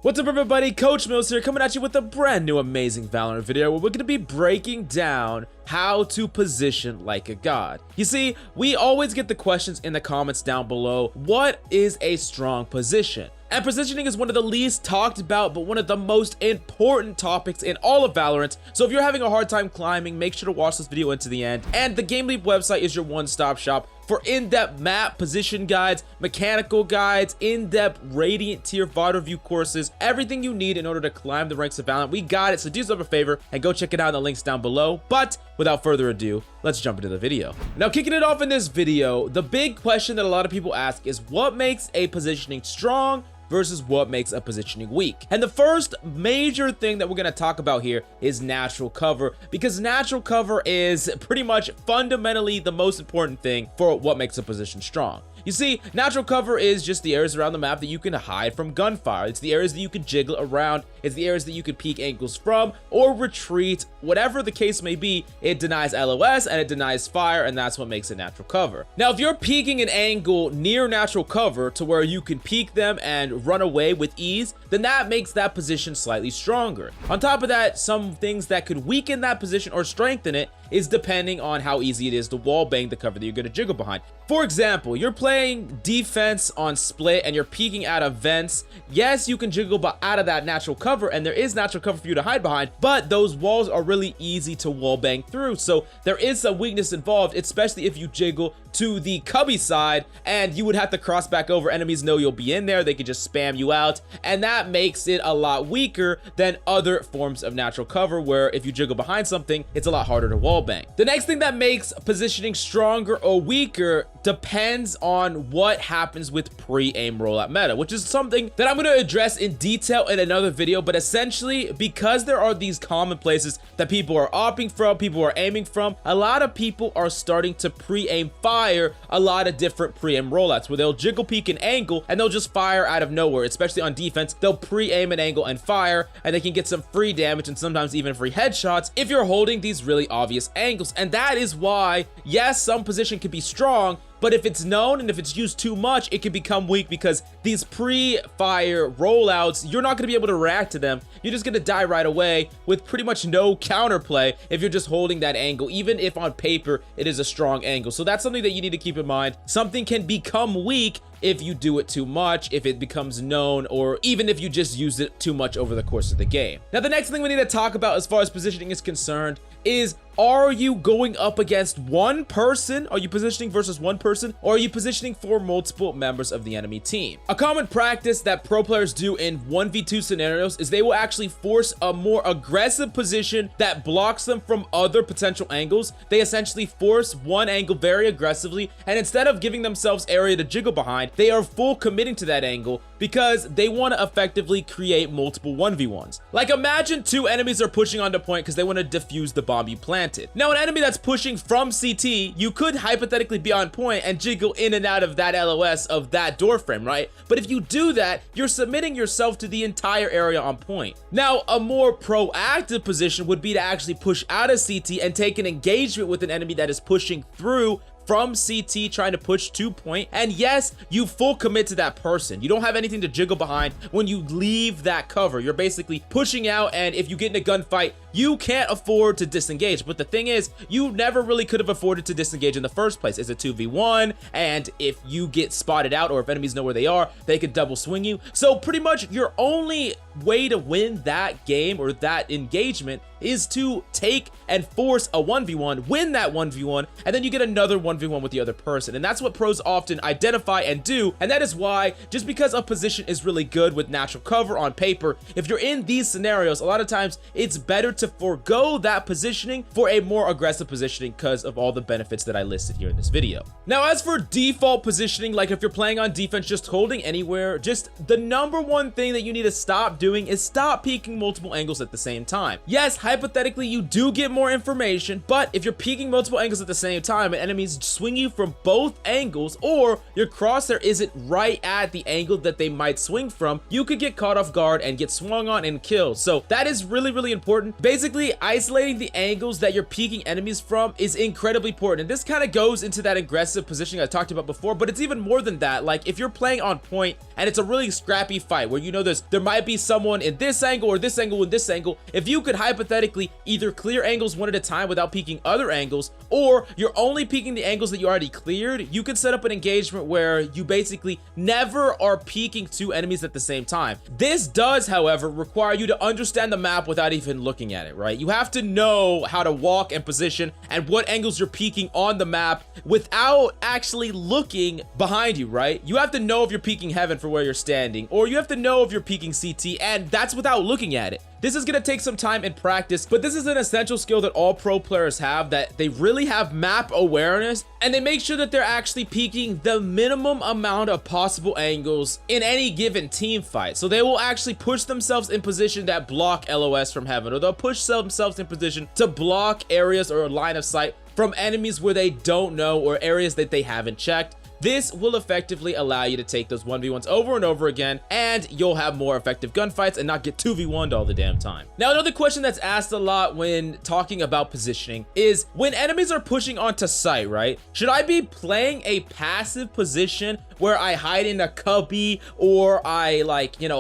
What's up everybody, Coach Mills here, coming at you with a brand new amazing Valorant video where we're going to be breaking down how to position like a god. You see, we always get the questions in the comments down below, what is a strong position? And positioning is one of the least talked about, but one of the most important topics in all of Valorant. So if you're having a hard time climbing, make sure to watch this video into the end. And the GameLeap website is your one-stop shop for in-depth map position guides, mechanical guides, in-depth Radiant tier VOD review courses, everything you need in order to climb the ranks of Valorant. We got it, so do yourself a favor and go check it out in the links down below. But without further ado, let's jump into the video. Now, kicking it off in this video, the big question that a lot of people ask is what makes a positioning strong versus what makes a positioning weak. And the first major thing that we're going to talk about here is natural cover, because natural cover is pretty much fundamentally the most important thing for what makes a position strong. You see, natural cover is just the areas around the map that you can hide from gunfire. It's the areas that you can jiggle around. It's the areas that you can peek angles from or retreat. Whatever the case may be, it denies LOS and it denies fire, and that's what makes it natural cover. Now, if you're peeking an angle near natural cover to where you can peek them and run away with ease, then that makes that position slightly stronger. On top of that, some things that could weaken that position or strengthen it is depending on how easy it is to wall bang the cover that you're going to jiggle behind. For example, you're playing defense on split and you're peeking out of vents. Yes, you can jiggle out of that natural cover and there is natural cover for you to hide behind, but those walls are really easy to wall bang through. So there is some weakness involved, especially if you jiggle to the cubby side and you would have to cross back over. Enemies know you'll be in there. They could just spam you out, and that makes it a lot weaker than other forms of natural cover where if you jiggle behind something, it's a lot harder to wall bang. The next thing that makes positioning stronger or weaker depends on what happens with pre-aim rollout meta, which is something that I'm going to address in detail in another video. But essentially, because there are these common places that people are opting from, people are aiming from, a lot of people are starting to pre-aim fire a lot of different pre-aim rollouts where they'll jiggle peek an angle and they'll just fire out of nowhere. Especially on defense, they'll pre-aim an angle and fire, and they can get some free damage and sometimes even free headshots if you're holding these really obvious angles. And that is why, yes, some position can be strong, but if it's known and if it's used too much, it can become weak, because these pre-fire rollouts, you're not going to be able to react to them. You're just going to die right away with pretty much no counterplay if you're just holding that angle, even if on paper it is a strong angle. So that's something that you need to keep in mind. Something can become weak if you do it too much, if it becomes known, or even if you just use it too much over the course of the game. Now, the next thing we need to talk about as far as positioning is concerned is, are you going up against one person? Are you positioning versus one person? Or are you positioning for multiple members of the enemy team? A common practice that pro players do in 1v2 scenarios is they will actually force a more aggressive position that blocks them from other potential angles. They essentially force one angle very aggressively, and instead of giving themselves area to jiggle behind, they are full committing to that angle because they want to effectively create multiple 1v1s. Like, imagine two enemies are pushing onto point because they want to defuse the bomb you planted. Now, an enemy that's pushing from CT, you could hypothetically be on point and jiggle in and out of that LOS of that door frame, right? But if you do that, you're submitting yourself to the entire area on point. Now, a more proactive position would be to actually push out of CT and take an engagement with an enemy that is pushing through from CT, trying to push to point. And yes, you full commit to that person. You don't have anything to jiggle behind when you leave that cover. You're basically pushing out, and if you get in a gunfight, you can't afford to disengage. But the thing is, you never really could have afforded to disengage in the first place. It's a 2v1, and if you get spotted out or if enemies know where they are, they could double swing you. So pretty much your only way to win that game or that engagement is to take and force a 1v1, win that 1v1, and then you get another 1v1 with the other person. And that's what pros often identify and do. And that is why, just because a position is really good with natural cover on paper, if you're in these scenarios, a lot of times it's better to forego that positioning for a more aggressive positioning because of all the benefits that I listed here in this video. Now, as for default positioning, like if you're playing on defense, just holding anywhere, just the number one thing that you need to stop doing is stop peeking multiple angles at the same time. Yes, hypothetically, you do get more information, but if you're peeking multiple angles at the same time and enemies swing you from both angles, or your crosshair isn't right at the angle that they might swing from, you could get caught off guard and get swung on and killed. So that is really, really important. Basically, isolating the angles that you're peeking enemies from is incredibly important. And this kind of goes into that aggressive positioning I talked about before, but it's even more than that. Like, if you're playing on point and it's a really scrappy fight where you know there might be someone in this angle or this angle and this angle, if you could hypothetically either clear angles one at a time without peeking other angles, or you're only peeking the angles that you already cleared, you can set up an engagement where you basically never are peeking two enemies at the same time. This does, however, require you to understand the map without even looking at it, right? You have to know how to walk and position and what angles you're peeking on the map without actually looking behind you, right? You have to know if you're peeking heaven for where you're standing, or you have to know if you're peeking CT, and that's without looking at it. This is going to take some time and practice, but this is an essential skill that all pro players have, that they really have map awareness, and they make sure that they're actually peeking the minimum amount of possible angles in any given team fight. So they will actually push themselves in position that block LOS from heaven, or they'll push themselves in position to block areas or line of sight from enemies where they don't know, or areas that they haven't checked. This will effectively allow you to take those 1v1s over and over again, and you'll have more effective gunfights and not get 2v1'd all the damn time. Now, another question that's asked a lot when talking about positioning is, when enemies are pushing onto site, right? Should I be playing a passive position where I hide in a cubby, or I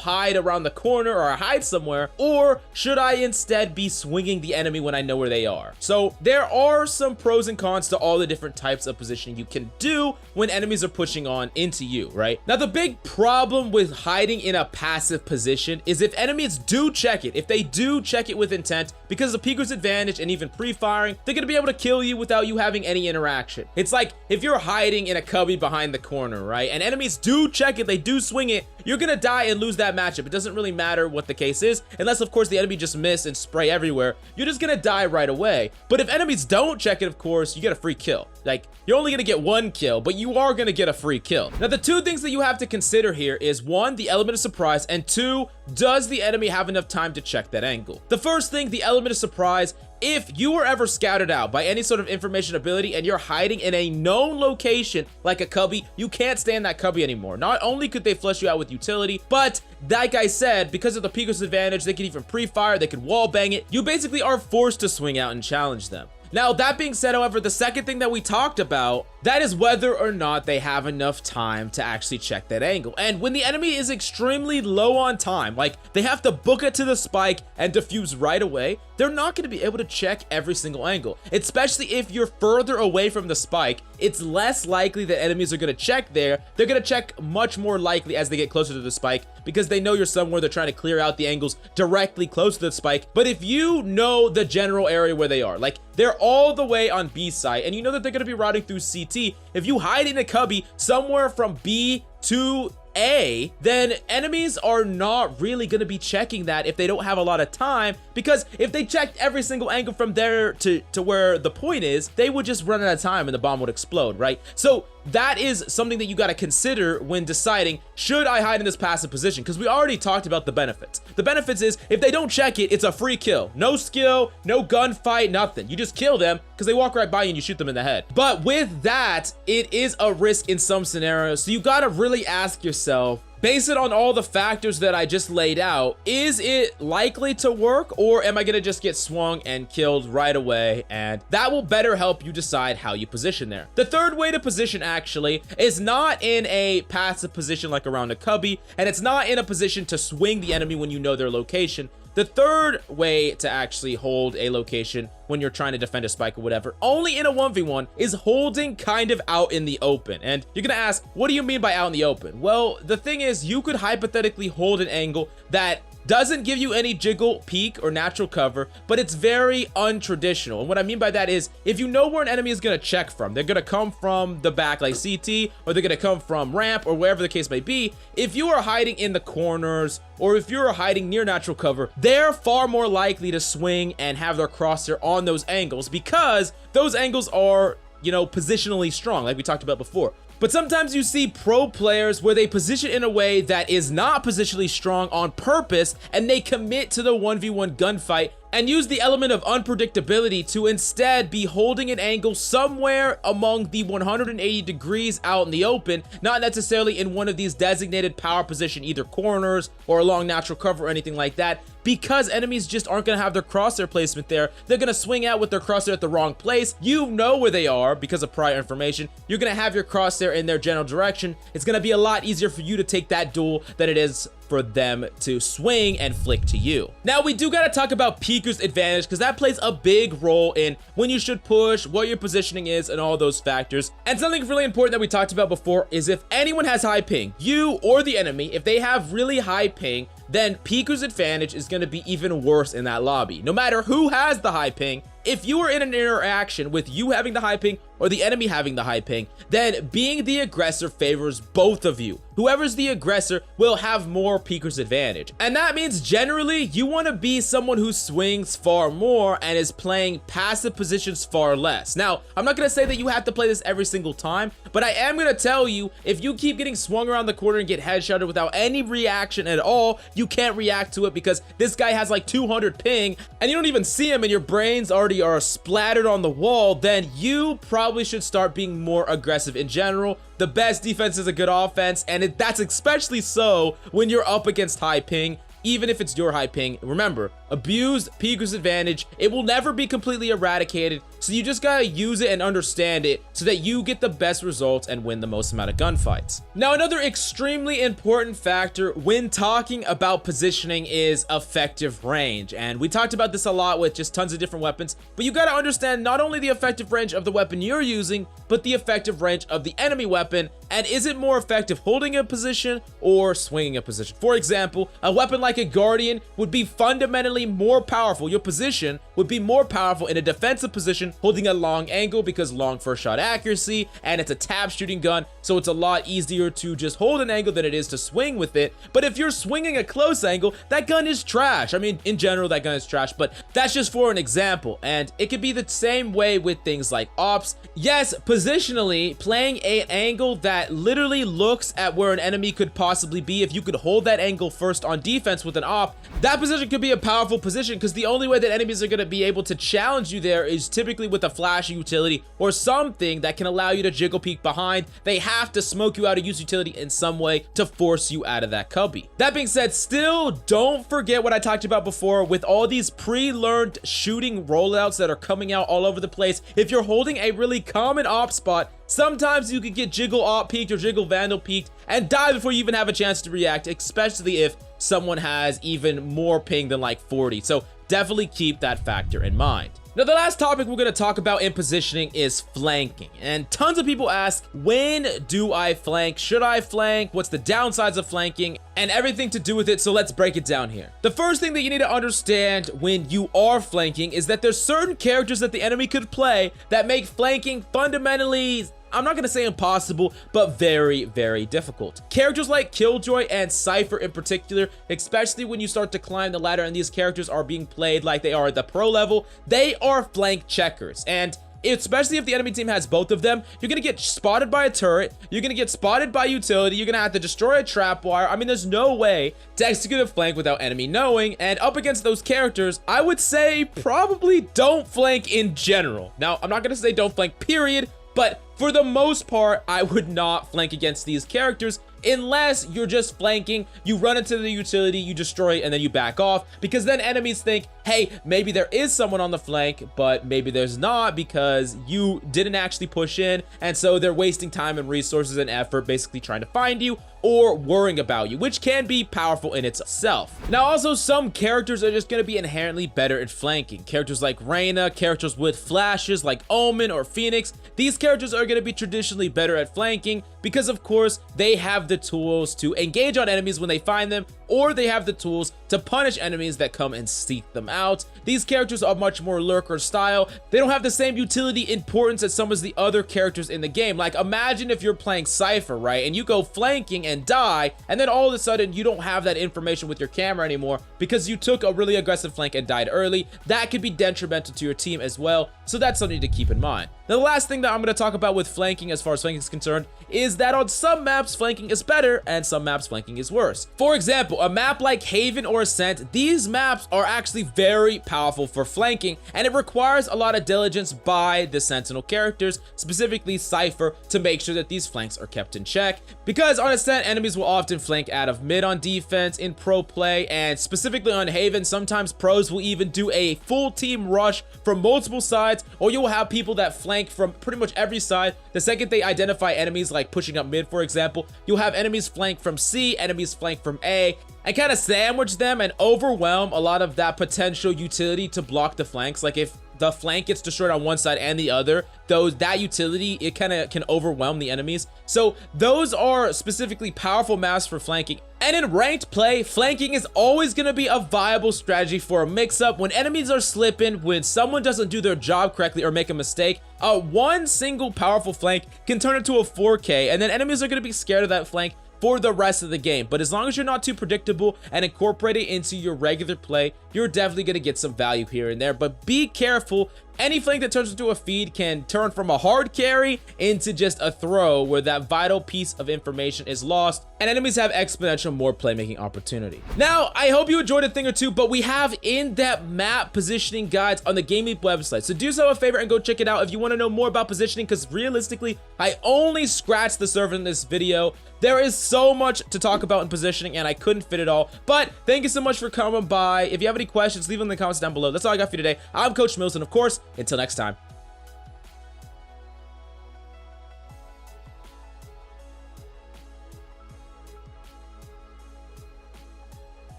hide around the corner, or I hide somewhere, or should I instead be swinging the enemy when I know where they are? So there are some pros and cons to all the different types of positioning you can do when enemies are pushing on into you, right? Now, the big problem with hiding in a passive position is if enemies do check it, if they do check it with intent, because of PEEKER'S advantage and even pre-firing, they're gonna be able to kill you without you having any interaction. It's like if you're hiding in a cubby behind the corner, right? And enemies do check it, they do swing it, you're gonna die and lose that matchup. It doesn't really matter what the case is, unless of course the enemy just miss and spray everywhere. You're just gonna die right away. But if enemies don't check it, of course, you get a free kill. Like, you're only gonna get one kill, but you are gonna get a free kill. Now, the two things that you have to consider here is, one, the element of surprise, and two, does the enemy have enough time to check that angle? The first thing, the element of surprise, if you were ever scouted out by any sort of information ability and you're hiding in a known location like a cubby, you can't stay in that cubby anymore. Not only could they flush you out with utility, but like I said, because of the PEEKER'S advantage, they can even pre-fire, they can wall bang it. You basically are forced to swing out and challenge them. Now, that being said, however, the second thing that we talked about, that is whether or not they have enough time to actually check that angle. And when the enemy is extremely low on time, like they have to book it to the spike and defuse right away, they're not going to be able to check every single angle. Especially if you're further away from the spike, it's less likely that enemies are going to check there. They're going to check much more likely as they get closer to the spike, because they know you're somewhere. They're trying to clear out the angles directly close to the spike. But if you know the general area where they are, like they're all the way on B site, and you know that they're going to be routing through CT, if you hide in a cubby somewhere from B to A, then enemies are not really going to be checking that if they don't have a lot of time, because if they checked every single angle from there to where the point is, they would just run out of time and the bomb would explode, right? So that is something that you got to consider when deciding, should I hide in this passive position? Because we already talked about the benefits. The benefits is, if they don't check it, it's a free kill. No skill, no gunfight, nothing. You just kill them because they walk right by you and you shoot them in the head. But with that, it is a risk in some scenarios. So you got to really ask yourself, based on all the factors that I just laid out, is it likely to work, or am I gonna just get swung and killed right away? And that will better help you decide how you position there. The third way to position actually is not in a passive position like around a cubby, and it's not in a position to swing the enemy when you know their location. The third way to actually hold a location when you're trying to defend a spike or whatever, only in a 1v1, is holding kind of out in the open. And you're gonna ask, what do you mean by out in the open? Well, the thing is, you could hypothetically hold an angle that doesn't give you any jiggle, peek, or natural cover, but it's very untraditional. And what I mean by that is, if you know where an enemy is gonna check from, they're gonna come from the back like CT, or they're gonna come from ramp, or wherever the case may be. If you are hiding in the corners, or if you're hiding near natural cover, they're far more likely to swing and have their crosshair on those angles, because those angles are, you know, positionally strong, like we talked about before. But sometimes you see pro players where they position in a way that is not positionally strong on purpose, and they commit to the 1v1 gunfight and use the element of unpredictability to instead be holding an angle somewhere among the 180 degrees out in the open, not necessarily in one of these designated power position, either corners or along natural cover or anything like that, because enemies just aren't going to have their crosshair placement there. They're going to swing out with their crosshair at the wrong place. You know where they are because of prior information. You're going to have your crosshair in their general direction. It's going to be a lot easier for you to take that duel than it is for them to swing and flick to you. Now, we do got to talk about PEEKER'S advantage, because that plays a big role in when you should push, what your positioning is, and all those factors. And something really important that we talked about before is if anyone has high ping, you or the enemy, if they have really high ping, then PEEKER'S advantage is going to be even worse in that lobby. No matter who has the high ping, if you are in an interaction with you having the high ping or the enemy having the high ping, then being the aggressor favors both of you. Whoever's the aggressor will have more PEEKER'S advantage. And that means generally you want to be someone who swings far more and is playing passive positions far less. Now, I'm not going to say that you have to play this every single time, but I am going to tell you, if you keep getting swung around the corner and get headshotted without any reaction at all, you can't react to it because this guy has like 200 ping and you don't even see him and your brains already are splattered on the wall, then you probably should start being more aggressive in general. The best defense is a good offense, and that's especially so when you're up against high ping. Even if it's your high ping, remember, abuse PEEKER'S advantage. It will never be completely eradicated, so you just gotta use it and understand it so that you get the best results and win the most amount of gunfights. Now, another extremely important factor when talking about positioning is effective range, and we talked about this a lot with just tons of different weapons, but you gotta understand not only the effective range of the weapon you're using, but the effective range of the enemy weapon, and is it more effective holding a position or swinging a position? For example, a weapon like a Guardian would be fundamentally more powerful. Your position would be more powerful in a defensive position holding a long angle because long first shot accuracy, and it's a tap shooting gun, so it's a lot easier to just hold an angle than it is to swing with it. But if you're swinging a close angle, that gun is trash. I mean, in general, that gun is trash, but that's just for an example, and it could be the same way with things like ops. Yes, positionally, playing an angle that literally looks at where an enemy could possibly be, if you could hold that angle first on defense with an op, that position could be a powerful position, because the only way that enemies are going to be able to challenge you there is typically with a flash utility or something that can allow you to jiggle peek behind. They have to smoke you out or use utility in some way to force you out of that cubby. That being said, still don't forget what I talked about before with all these pre-learned shooting rollouts that are coming out all over the place. If you're holding a really common op spot, sometimes you could get jiggle op peeked or jiggle vandal peeked and die before you even have a chance to react, especially if someone has even more ping than like 40. So definitely keep that factor in mind. Now, the last topic we're going to talk about in positioning is flanking. And tons of people ask, when do I flank? Should I flank? What's the downsides of flanking? And everything to do with it, so let's break it down here. The first thing that you need to understand when you are flanking is that there's certain characters that the enemy could play that make flanking fundamentally, I'm not gonna say impossible, but very, very difficult. Characters like Killjoy and Cypher in particular, especially when you start to climb the ladder and these characters are being played like they are at the pro level, they are flank checkers. And especially if the enemy team has both of them, you're gonna get spotted by a turret, you're gonna get spotted by utility, you're gonna have to destroy a trap wire. I mean, there's no way to execute a flank without enemy knowing, and up against those characters, I would say probably don't flank in general. Now, I'm not gonna say don't flank, period, but for the most part, I would not flank against these characters unless you're just flanking, you run into the utility, you destroy it, and then you back off, because then enemies think, hey, maybe there is someone on the flank, but maybe there's not because you didn't actually push in, and so they're wasting time and resources and effort basically trying to find you or worrying about you, which can be powerful in itself. Now, also, some characters are just going to be inherently better at flanking. Characters like Reyna, characters with flashes like Omen or Phoenix, these characters are going to be traditionally better at flanking because, of course, they have the tools to engage on enemies when they find them, or they have the tools to punish enemies that come and seek them out. These characters are much more lurker style. They don't have the same utility importance as some of the other characters in the game. Like, imagine if you're playing Cypher, right, and you go flanking and die, and then all of a sudden you don't have that information with your camera anymore because you took a really aggressive flank and died early. That could be detrimental to your team as well, so that's something to keep in mind. Now, the last thing that I'm going to talk about with flanking, as far as flanking is concerned, is that on some maps flanking is better and some maps flanking is worse. For example, a map like Haven or Ascent, these maps are actually very powerful for flanking, and it requires a lot of diligence by the Sentinel characters, specifically Cypher, to make sure that these flanks are kept in check, because on Ascent, enemies will often flank out of mid on defense in pro play, and specifically on Haven, sometimes pros will even do a full team rush from multiple sides, or you'll have people that flank from pretty much every side. The second they identify enemies like pushing up mid, for example, you'll have enemies flank from C, enemies flank from A, and kind of sandwich them and overwhelm a lot of that potential utility to block the flanks. Like if the flank gets destroyed on one side and the other, that utility, it kind of can overwhelm the enemies. So those are specifically powerful maps for flanking. And in ranked play, flanking is always going to be a viable strategy for a mix-up. When enemies are slipping, when someone doesn't do their job correctly or make a mistake, one single powerful flank can turn into a 4K, and then enemies are going to be scared of that flank for the rest of the game. But as long as you're not too predictable and incorporate it into your regular play, you're definitely going to get some value here and there. But be careful. Any flank that turns into a feed can turn from a hard carry into just a throw where that vital piece of information is lost, and enemies have exponential more playmaking opportunity. Now, I hope you enjoyed a thing or two, but we have in-depth map positioning guides on the GameLeap website, so do yourself a favor and go check it out if you want to know more about positioning, because realistically, I only scratched the surface in this video. There is so much to talk about in positioning, and I couldn't fit it all. But thank you so much for coming by. If you have any questions, leave them in the comments down below. That's all I got for you today. I'm Coach Mills, and of course, until next time,